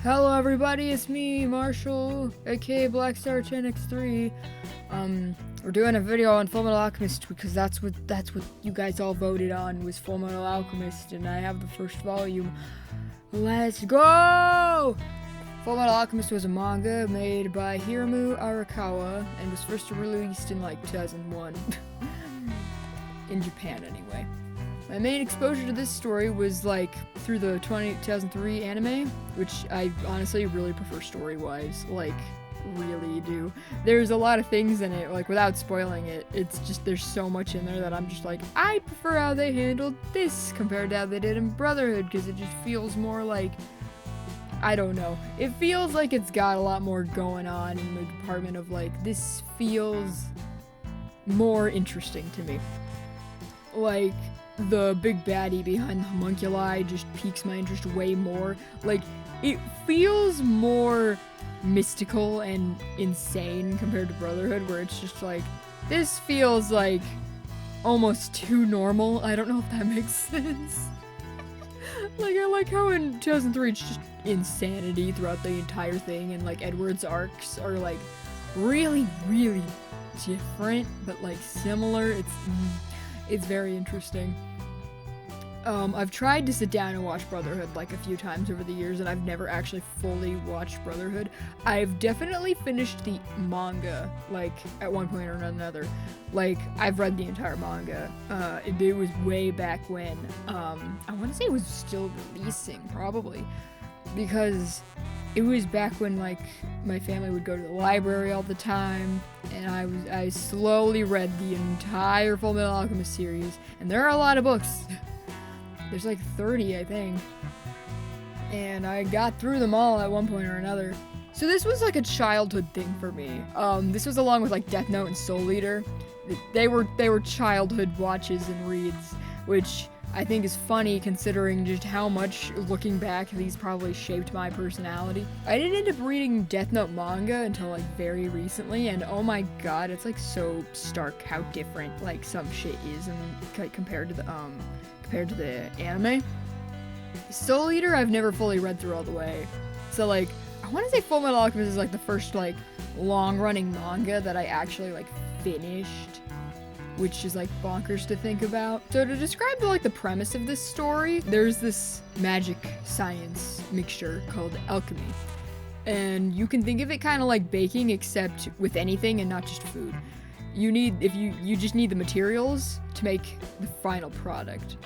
Hello everybody, it's me, Marshall, aka Blackstar 10x3. We're doing a video on Fullmetal Alchemist because that's what you guys all voted on, was Fullmetal Alchemist, and I have the first volume. Let's go! Fullmetal Alchemist was a manga made by Hiromu Arakawa and was first released in like 2001. In Japan anyway. My main exposure to this story was like through the 2003 anime, which I honestly really prefer story-wise, like really do. There's a lot of things in it, like without spoiling it, it's just there's so much in there that I'm just like, I prefer how they handled this compared to how they did in Brotherhood, because it just feels more like, I don't know, it feels like it's got a lot more going on in the department of like, this feels more interesting to me. Like, the big baddie behind the homunculi just piques my interest way more. Like, it feels more mystical and insane compared to Brotherhood, where it's just like, this feels like almost too normal. I don't know if that makes sense. Like, I like how in 2003 it's just insanity throughout the entire thing, and like Edward's arcs are like really, really different, but like similar. It's very interesting. I've tried to sit down and watch Brotherhood like a few times over the years, and I've never actually fully watched Brotherhood. I've definitely finished the manga, like, at one point or another. Like, I've read the entire manga. It was way back when. I want to say it was still releasing, probably. Because it was back when, like, my family would go to the library all the time, and I slowly read the entire Fullmetal Alchemist series, and there are a lot of books. There's like 30, I think, and I got through them all at one point or another. So this was like a childhood thing for me. This was along with like Death Note and Soul Eater. They were childhood watches and reads, which I think is funny considering just how much, looking back, these probably shaped my personality. I didn't end up reading Death Note manga until like very recently, and oh my god, it's like so stark how different like some shit is, and like, compared to the anime. Soul Eater I've never fully read through all the way, so like I want to say Fullmetal Alchemist is like the first like long-running manga that I actually like finished, which is like bonkers to think about. So to describe like the premise of this story, there's this magic science mixture called alchemy, and you can think of it kind of like baking, except with anything and not just food. You just need the materials to make the final product.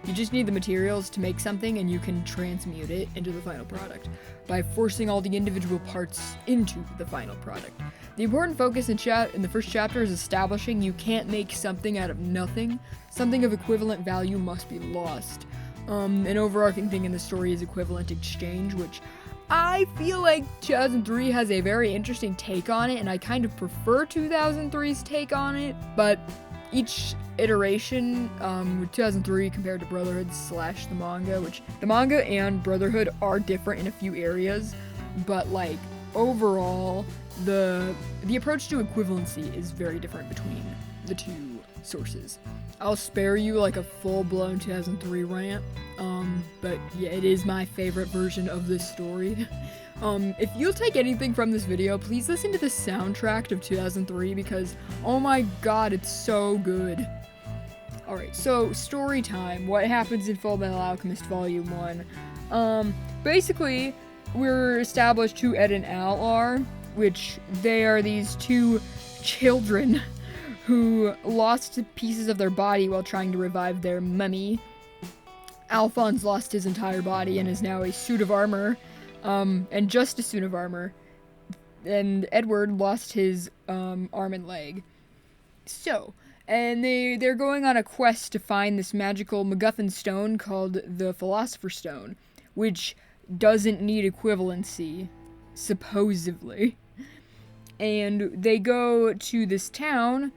You just need the materials to make something, and you can transmute it into the final product by forcing all the individual parts into the final product. The important focus in the first chapter is establishing you can't make something out of nothing. Something of equivalent value must be lost. An overarching thing in the story is equivalent exchange, which I feel like 2003 has a very interesting take on it, and I kind of prefer 2003's take on it, but each iteration with 2003 compared to Brotherhood / the manga, which the manga and Brotherhood are different in a few areas, but like overall the approach to equivalency is very different between the two sources. I'll spare you like a full-blown 2003 rant, but yeah, it is my favorite version of this story. If you'll take anything from this video, please listen to the soundtrack of 2003, because oh my god, it's so good. Alright, so story time. What happens in Fullmetal Alchemist Volume 1? Basically, we're established who Ed and Al are, which they are these two children who lost pieces of their body while trying to revive their mummy. Alphonse lost his entire body and is now a suit of armor, and just a suit of armor. And Edward lost his arm and leg. So, and they're going on a quest to find this magical MacGuffin stone called the Philosopher's Stone, which doesn't need equivalency, supposedly. And they go to this town.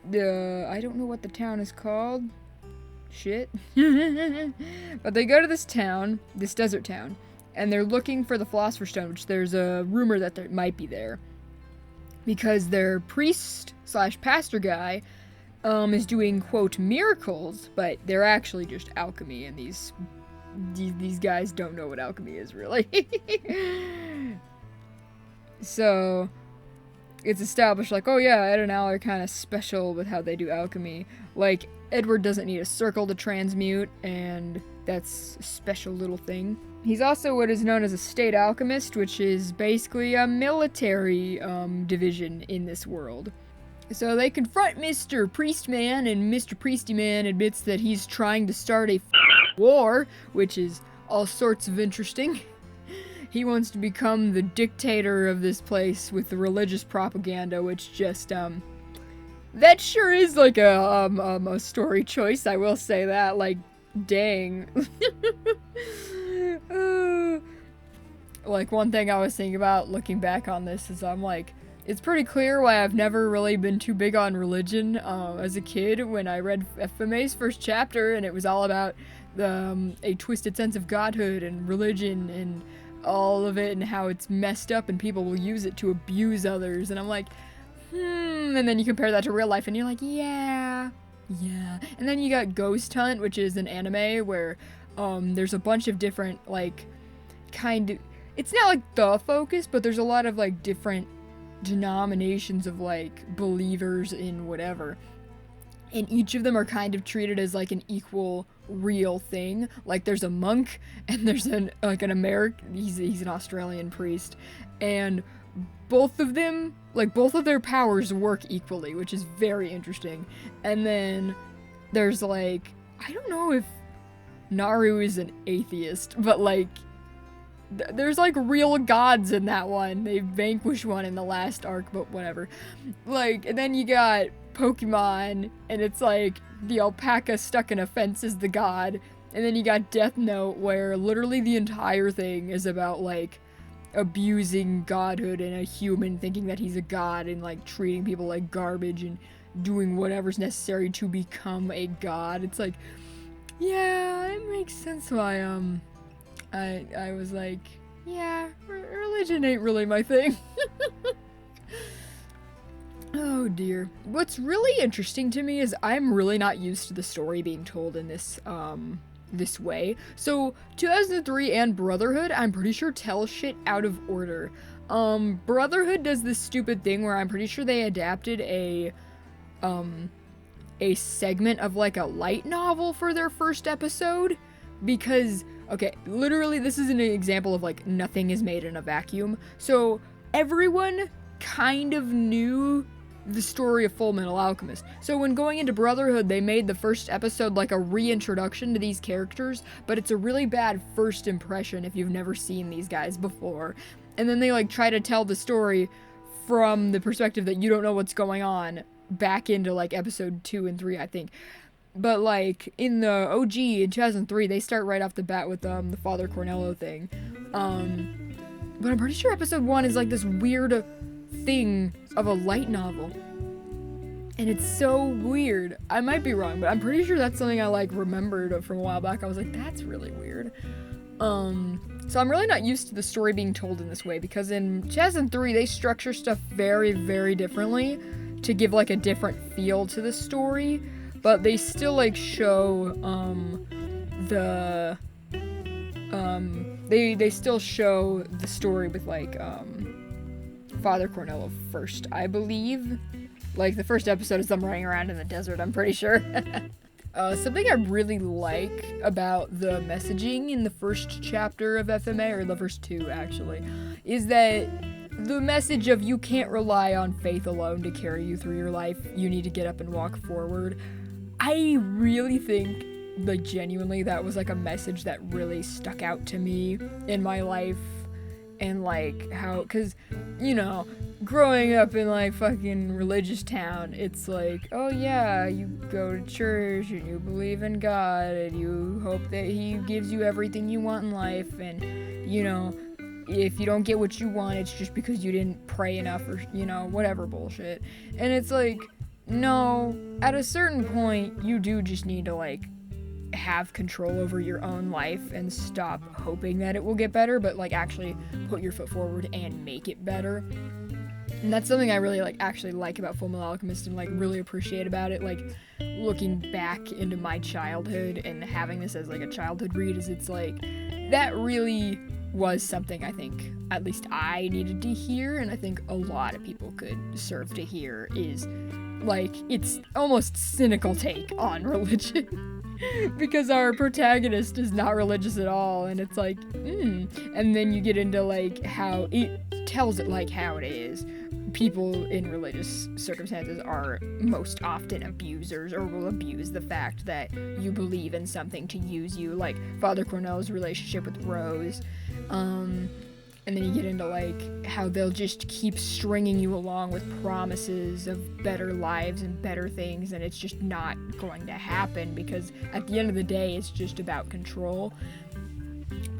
I don't know what the town is called. Shit. But they go to this town, this desert town, and they're looking for the Philosopher's Stone, which there's a rumor that there might be there, because their priest / pastor guy is doing, quote, miracles, but they're actually just alchemy, and these these guys don't know what alchemy is, really. So it's established, like, oh yeah, Ed and Al are kind of special with how they do alchemy. Like, Edward doesn't need a circle to transmute, and that's a special little thing. He's also what is known as a state alchemist, which is basically a military division in this world. So they confront Mr. Priestman, and Mr. Priesty-Man admits that he's trying to start a war, which is all sorts of interesting. He wants to become the dictator of this place with the religious propaganda, which just, that sure is like a story choice, I will say that, like, dang. Like, one thing I was thinking about looking back on this is I'm like, it's pretty clear why I've never really been too big on religion as a kid when I read FMA's first chapter, and it was all about a twisted sense of godhood and religion and all of it and how it's messed up and people will use it to abuse others. And I'm like, and then you compare that to real life and you're like, yeah. And then you got Ghost Hunt, which is an anime where there's a bunch of different, like, it's not like the focus, but there's a lot of, like, different denominations of, like, believers in whatever, and each of them are kind of treated as, like, an equal real thing. Like, there's a monk, and there's an American, he's an Australian priest, and both of them, like, both of their powers work equally, which is very interesting. And then there's, like, I don't know if Naru is an atheist, but, like, there's, like, real gods in that one. They vanquish one in the last arc, but whatever. Like, and then you got Pokemon, and it's, like, the alpaca stuck in a fence is the god. And then you got Death Note, where literally the entire thing is about, like, abusing godhood and a human thinking that he's a god and, like, treating people like garbage and doing whatever's necessary to become a god. It's like, yeah, it makes sense why, I was like, yeah, religion ain't really my thing. Oh dear. What's really interesting to me is I'm really not used to the story being told in this way. So 2003 and Brotherhood, I'm pretty sure tell shit out of order. Brotherhood does this stupid thing where I'm pretty sure they adapted a segment of, like, a light novel for their first episode, because, okay, literally this is an example of, like, nothing is made in a vacuum. So everyone kind of knew the story of Full Metal Alchemist. So when going into Brotherhood, they made the first episode like a reintroduction to these characters, but it's a really bad first impression if you've never seen these guys before. And then they, like, try to tell the story from the perspective that you don't know what's going on back into, like, episode 2 and 3, I think. But, like, in the OG in 2003, they start right off the bat with the Father Cornello thing. But I'm pretty sure episode 1 is, like, this weird thing of a light novel. And it's so weird. I might be wrong, but I'm pretty sure that's something I, like, remembered from a while back. I was like, that's really weird. So I'm really not used to the story being told in this way, because in 2003, they structure stuff very, very differently to give, like, a different feel to the story. But they still, like, show, they still show the story with, like, Father Cornello first, I believe. Like, the first episode is them running around in the desert, I'm pretty sure. Something I really like about the messaging in the first chapter of FMA, or the first 2, actually, is that the message of you can't rely on faith alone to carry you through your life. You need to get up and walk forward. I really think, like, genuinely, that was, like, a message that really stuck out to me in my life. And, like, how, cause, you know, growing up in, like, fucking religious town, it's like, oh yeah, you go to church and you believe in God and you hope that he gives you everything you want in life, and, you know, if you don't get what you want, it's just because you didn't pray enough, or, you know, whatever bullshit. And it's like, no, at a certain point, you do just need to, like, have control over your own life and stop hoping that it will get better, but, like, actually put your foot forward and make it better. And that's something I really actually like about Fullmetal Alchemist and really appreciate about it. Looking back into my childhood and having this as a childhood read, is it's that really was something I think at least I needed to hear, and I think a lot of people could serve to hear, is it's almost cynical take on religion. Because our protagonist is not religious at all, and it's and then you get into how it tells it how it is. People in religious circumstances are most often abusers, or will abuse the fact that you believe in something to use you, like Father Cornell's relationship with Rose. And then you get into how they'll just keep stringing you along with promises of better lives and better things, and it's just not going to happen, because at the end of the day it's just about control.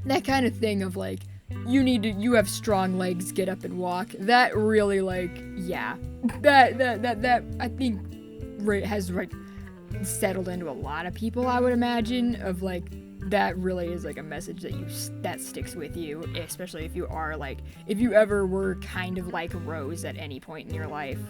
That kind of thing of you have strong legs, get up and walk. That really that I think has settled into a lot of people, I would imagine, of that really is a message that sticks with you, especially if you are if you ever were kind of like Rose at any point in your life.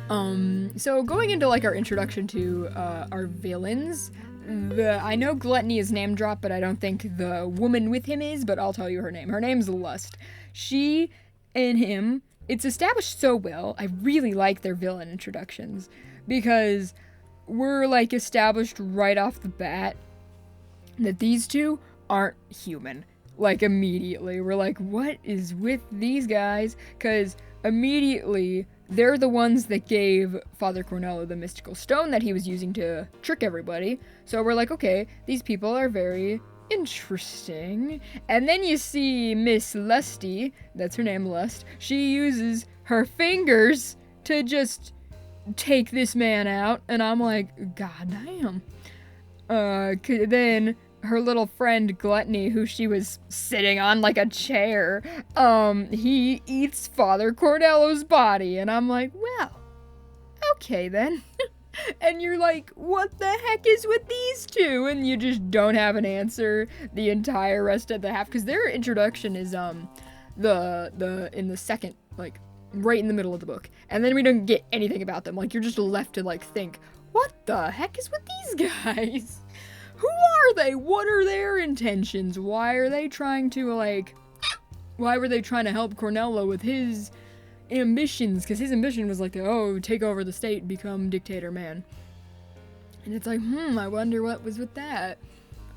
So going into our introduction to our villains, I know Gluttony is name dropped, but I don't think the woman with him is, but I'll tell you her name. Her name's Lust. She and him, it's established so well. I really like their villain introductions, because we're established right off the bat that these two aren't human. Immediately. We're what is with these guys? Because immediately, they're the ones that gave Father Cornello the mystical stone that he was using to trick everybody. So we're okay, these people are very interesting. And then you see Miss Lusty, that's her name, Lust. She uses her fingers to just take this man out. And I'm god damn. Then her little friend Gluttony, who she was sitting on a chair, he eats Father Cornello's body, and I'm well, okay then. And you're what the heck is with these two? And you just don't have an answer the entire rest of the half, because their introduction is in the second, right in the middle of the book, and then we don't get anything about them. You're just left to think, what the heck is with these guys? Who are they? What are their intentions? Why are they trying to, why were they trying to help Cornello with his ambitions? Because his ambition was take over the state, become dictator man. And it's I wonder what was with that.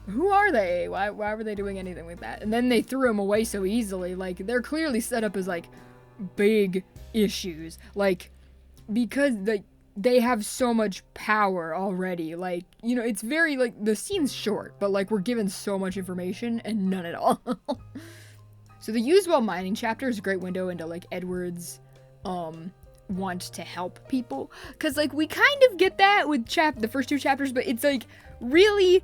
Who are they? Why were they doing anything with that? And then they threw him away so easily. They're clearly set up as, big issues. Because, they have so much power already. It's very, the scene's short, but, we're given so much information and none at all. So the Usewell mining chapter is a great window into, Edward's, want to help people. Because, we kind of get that with the first two chapters, but it's, really,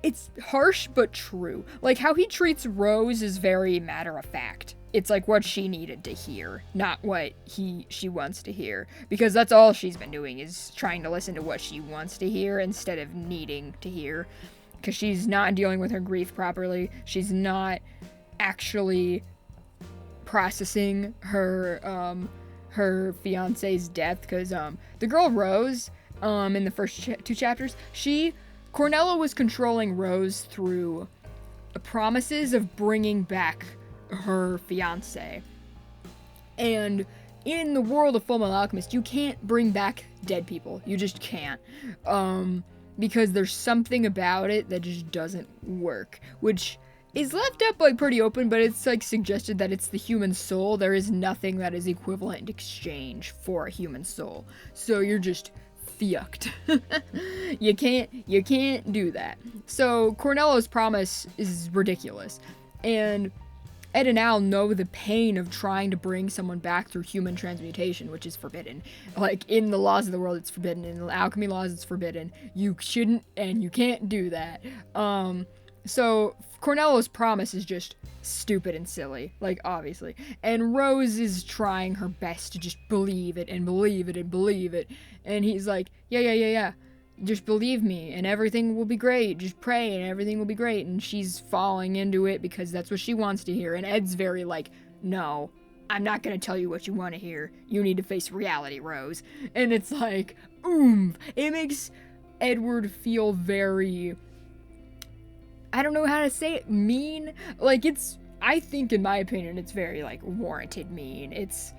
it's harsh but true. How he treats Rose is very matter-of-fact. It's what she needed to hear, not what she wants to hear. Because that's all she's been doing, is trying to listen to what she wants to hear instead of needing to hear. Because she's not dealing with her grief properly. She's not actually processing her her fiance's death. Because the girl Rose, in the first two chapters, Cornello was controlling Rose through promises of bringing back her fiance. And in the world of Fullmetal Alchemist, you can't bring back dead people. You just can't. Because there's something about it that just doesn't work. Which is left up pretty open, but it's suggested that it's the human soul. There is nothing that is equivalent in exchange for a human soul. So you're just fucked. You can't do that. So Cornello's promise is ridiculous. And Ed and Al know the pain of trying to bring someone back through human transmutation, which is forbidden. In the laws of the world, it's forbidden. In the alchemy laws, it's forbidden. You shouldn't and you can't do that. So Cornello's promise is just stupid and silly, obviously. And Rose is trying her best to just believe it and believe it and believe it. And he's yeah. Just believe me and everything will be great. Just pray and everything will be great. And she's falling into it because that's what she wants to hear. And Ed's very no, I'm not gonna tell you what you want to hear. You need to face reality, Rose. And it's like, it makes Edward feel very, I don't know how to say it, mean. Like, I think, in my opinion, it's very, like, warranted mean. It's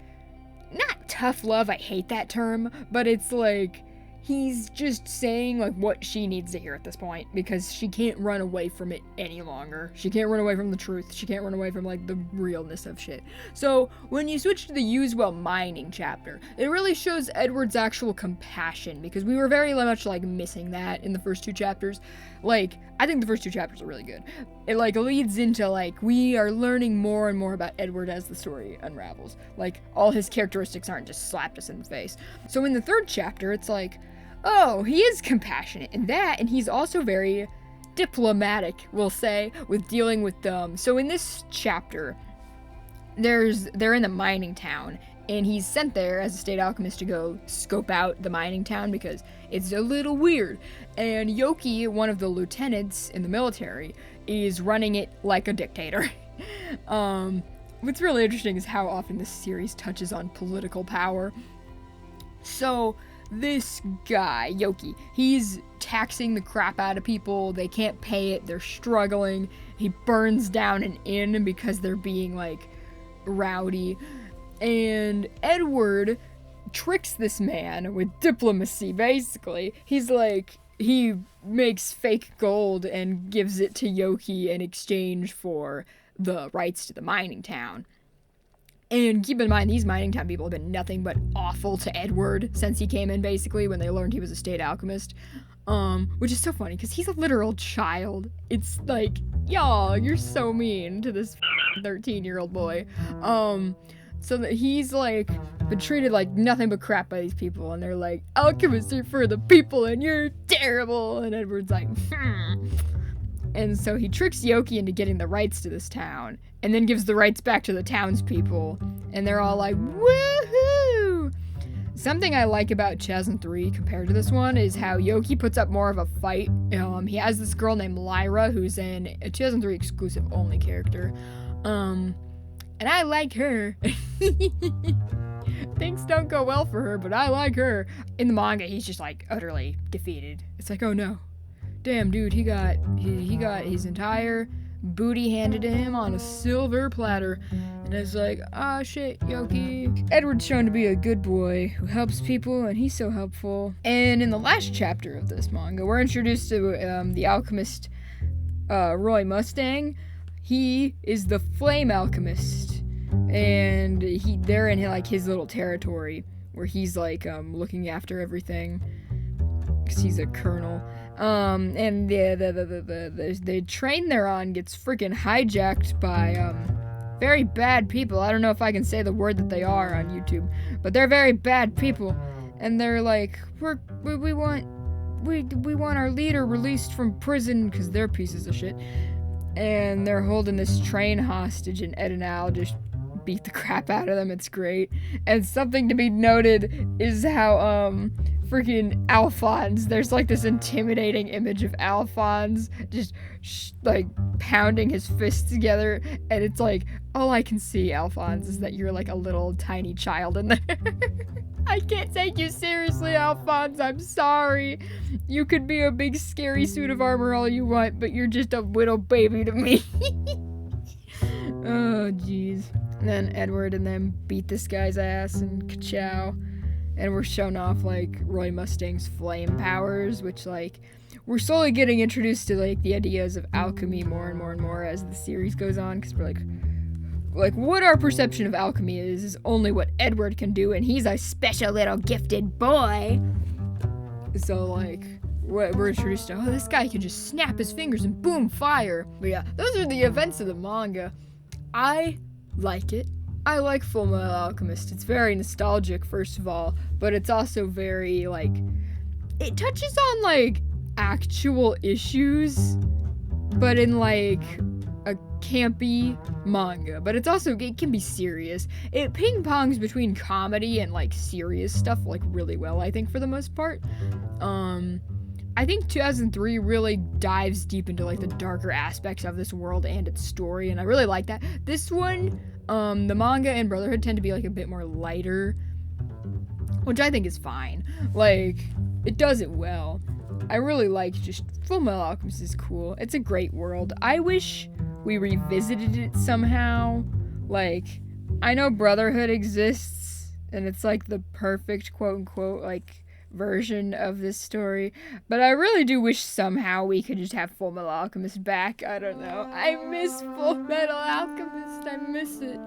not tough love, I hate that term, but it's like, he's just saying, like, what she needs to hear at this point, because she can't run away from it any longer. She can't run away from the truth. She can't run away from, like, the realness of shit. So, when you switch to the Usewell mining chapter, it really shows Edward's actual compassion, because we were very much, like, missing that in the first 2 chapters. Like, I think the first 2 chapters are really good. It, like, leads into, like, we are learning more and more about Edward as the story unravels. Like, all his characteristics aren't just slapped us in the face. So in the 3rd chapter, it's like, oh, he is compassionate in that, and he's also very diplomatic, we'll say, with dealing with them. So in this chapter, they're in the mining town, and he's sent there as a state alchemist to go scope out the mining town because it's a little weird. And Yoki, one of the lieutenants in the military, is running it like a dictator. What's really interesting is how often this series touches on political power. So this guy, Yoki, he's taxing the crap out of people. They can't pay it. They're struggling. He burns down an inn because they're being, like, rowdy. And Edward tricks this man with diplomacy, basically. He's like, he makes fake gold and gives it to Yoki in exchange for the rights to the mining town. And keep in mind, these mining town people have been nothing but awful to Edward since he came in, basically, when they learned he was a state alchemist. Which is so funny, because he's a literal child. It's like, y'all, you're so mean to this 13-year-old boy. So that he's, like, been treated like nothing but crap by these people, and they're like, alchemists are for the people, and you're terrible. And Edward's like, And so he tricks Yoki into getting the rights to this town, and then gives the rights back to the townspeople, and they're all like, woohoo! Something I like about 2003 compared to this one is how Yoki puts up more of a fight. He has this girl named Lyra, who's a 2003 exclusive only character. And I like her. Things don't go well for her, but I like her. In the manga, he's just, like, utterly defeated. It's like, oh no. Damn, dude, he got his entire booty handed to him on a silver platter. And it's like, ah, shit, Yoki. Edward's shown to be a good boy who helps people, and he's so helpful. And in the last chapter of this manga, we're introduced to the alchemist, Roy Mustang. He is the flame alchemist, and they're in, like, his little territory where he's, like, looking after everything, because he's a colonel. And the train they're on gets freaking hijacked by, very bad people. I don't know if I can say the word that they are on YouTube, but they're very bad people, and they're like, we want our leader released from prison, because they're pieces of shit. And they're holding this train hostage, and Ed and Al just beat the crap out of them. It's great. And something to be noted is how, freaking Alphonse, there's, like, this intimidating image of Alphonse just, like, pounding his fists together, and it's like, all I can see, Alphonse, is that you're, like, a little tiny child in there. I can't take you seriously, Alphonse, I'm sorry. You could be a big scary suit of armor all you want, but you're just a little baby to me. Oh, jeez. And then Edward and them beat this guy's ass in Ka-chow. And we're shown off, like, Roy Mustang's flame powers, which, like, we're slowly getting introduced to, like, the ideas of alchemy more and more and more as the series goes on, because we're like, what our perception of alchemy is only what Edward can do, and he's a special little gifted boy. So, like, we're introduced to, oh, this guy can just snap his fingers and boom, fire. But yeah, those are the events of the manga. I like it. I like Full Metal Alchemist. It's very nostalgic, first of all, but it's also very, like, it touches on, like, actual issues, but in, like, a campy manga. But it's also, it can be serious. It ping-pongs between comedy and, like, serious stuff, like, really well, I think, for the most part. I think 2003 really dives deep into, like, the darker aspects of this world and its story, and I really like that. This one, The manga and Brotherhood tend to be like a bit more lighter, which I think is fine. Like, it does it well. I really like just Fullmetal Alchemist is cool. It's a great world. I wish we revisited it somehow. Like, I know Brotherhood exists, and it's like the perfect quote unquote like version of this story, but I really do wish somehow we could just have Fullmetal Alchemist back. I don't know. I miss Fullmetal Alchemist. I miss it.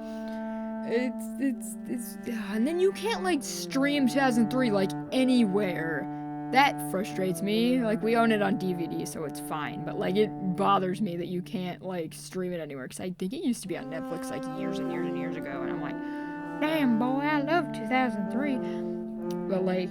It's and then you can't like stream 2003 like anywhere. That frustrates me. Like, we own it on DVD, so it's fine, but like it bothers me that you can't like stream it anywhere, because I think it used to be on Netflix like years and years and years ago, and I'm like, damn boy, I love 2003. But like,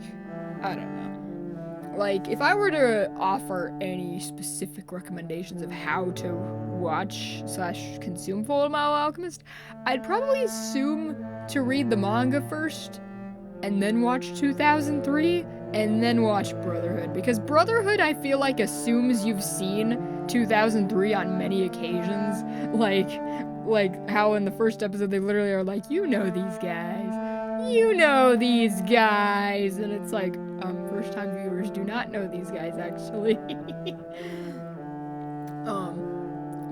I don't know. Like, if I were to offer any specific recommendations of how to watch / consume Fullmetal Alchemist, I'd probably assume to read the manga first, and then watch 2003, and then watch Brotherhood. Because Brotherhood, I feel like, assumes you've seen 2003 on many occasions. Like how in the first episode they literally are like, you know these guys. You know these guys. And it's like, first time viewers do not know these guys, actually.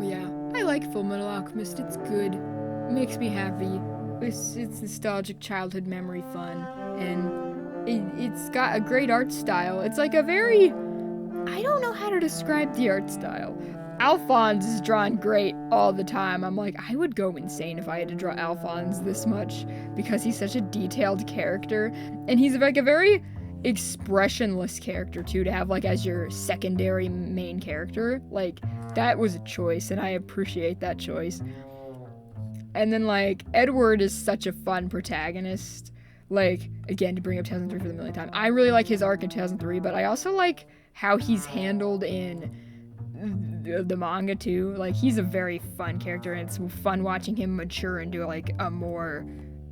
Yeah, I like Fullmetal Alchemist. It's good. It makes me happy. It's nostalgic childhood memory fun. And it's got a great art style. It's like a very... I don't know how to describe the art style. Alphonse is drawn great all the time. I'm like, I would go insane if I had to draw Alphonse this much, because he's such a detailed character. And he's like a very expressionless character too, to have like as your secondary main character. Like, that was a choice, and I appreciate that choice. And then like Edward is such a fun protagonist. Like, again, to bring up 2003 for the millionth time, I really like his arc in 2003, but I also like how he's handled in the manga too. Like, he's a very fun character, and it's fun watching him mature into like a more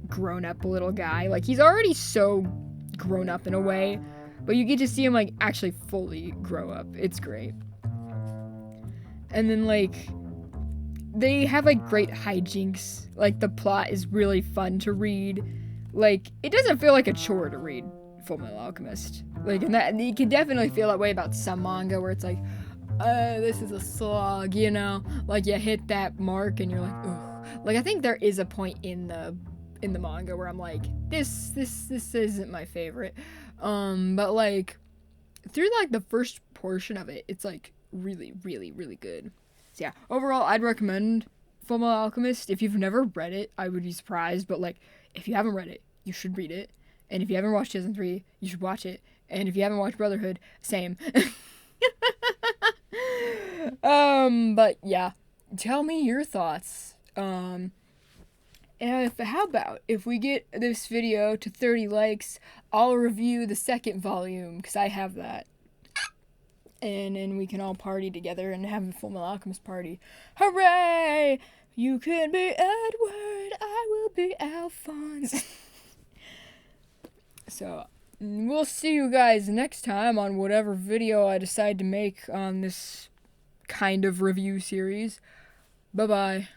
grown-up little guy. Like, he's already so grown up in a way, but you get to see him like actually fully grow up. It's great. And then like they have like great hijinks. Like, the plot is really fun to read. Like, it doesn't feel like a chore to read Fullmetal Alchemist. Like, and that you can definitely feel that way about some manga where it's like, this is a slog, you know? Like, you hit that mark and you're like, ugh. Like, I think there is a point in the manga where I'm like, this isn't my favorite. But like through like the first portion of it, it's like really, really, really good. So yeah, overall, I'd recommend Fullmetal Alchemist. If you've never read it, I would be surprised, but like, if you haven't read it, you should read it. And if you haven't watched 2003, you should watch it. And if you haven't watched Brotherhood, same. But yeah, tell me your thoughts. And how about if we get this video to 30 likes, I'll review the second volume, because I have that. And we can all party together and have a Fullmetal Alchemist party. Hooray! You can be Edward, I will be Alphonse. So, we'll see you guys next time on whatever video I decide to make on this kind of review series. Bye-bye.